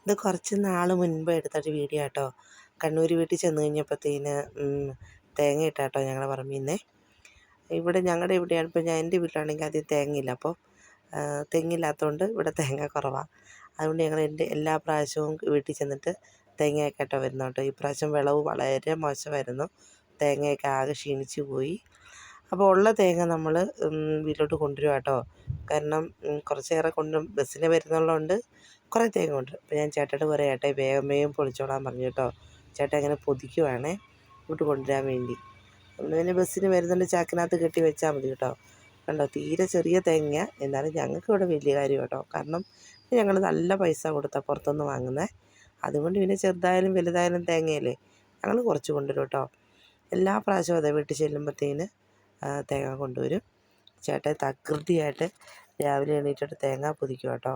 ഇത് കുറച്ച് നാൾ മുൻപ് എടുത്തൊരു വീഡിയോ കേട്ടോ. കണ്ണൂർ വീട്ടിൽ ചെന്ന് കഴിഞ്ഞപ്പോഴത്തേന് തേങ്ങ ഇട്ടാട്ടോ ഞങ്ങളുടെ പറമ്പിൽ നിന്നേ. ഇവിടെ ഞങ്ങളുടെ ഇവിടെയാണ്. ഇപ്പോൾ എൻ്റെ വീട്ടിലാണെങ്കിൽ ആദ്യം തേങ്ങയില്ല. അപ്പോൾ തെങ്ങില്ലാത്തതുകൊണ്ട് ഇവിടെ തേങ്ങ കുറവാണ്. അതുകൊണ്ട് ഞങ്ങൾ എല്ലാ പ്രാവശ്യവും വീട്ടിൽ ചെന്നിട്ട് തേങ്ങയൊക്കെ കേട്ടോ വരുന്നു കേട്ടോ. ഇപ്രാവശ്യം വിളവ് വളരെ മോശമായിരുന്നു. തേങ്ങയൊക്കെ ആകെ ക്ഷീണിച്ച് പോയി. അപ്പോൾ ഉള്ള തേങ്ങ നമ്മൾ വീട്ടിലോട്ട് കൊണ്ടുവരും കേട്ടോ. കാരണം കുറച്ചേറെ ബസ്സിന് വരുന്നുള്ളതുകൊണ്ട് കുറേ തേങ്ങ കൊണ്ടുവരും. അപ്പോൾ ഞാൻ ചേട്ടനോട് പറയാം, ചേട്ടാ വേഗം വേഗം പൊളിച്ചോളാൻ പറഞ്ഞു കേട്ടോ. ചേട്ടൻ അങ്ങനെ പൊതിക്കുവാണേ ഇങ്ങോട്ട് കൊണ്ടുവരാൻ വേണ്ടി. പിന്നെ ബസ്സിന് വരുന്നുണ്ട് ചാക്കിനകത്ത് കെട്ടി വെച്ചാൽ മതി കേട്ടോ. കണ്ടോ, തീരെ ചെറിയ തേങ്ങ, എന്നാലും ഞങ്ങൾക്ക് ഇവിടെ വലിയ കാര്യം കേട്ടോ. കാരണം ഞങ്ങൾ നല്ല പൈസ കൊടുത്താൽ പുറത്തുനിന്ന് വാങ്ങുന്നത്. അതുകൊണ്ട് പിന്നെ ചെറുതായാലും വലുതായാലും തേങ്ങയല്ലേ, ഞങ്ങൾ കുറച്ച് കൊണ്ടുവരും കേട്ടോ. എല്ലാ പ്രാവശ്യവും അതെ, വീട്ടിൽ ചെല്ലുമ്പോഴത്തേന് തേങ്ങ കൊണ്ടുവരും. ചേട്ടൻ തകൃതിയായിട്ട് രാവിലെ എണീറ്റിട്ട് തേങ്ങ പൊതിക്കും കേട്ടോ.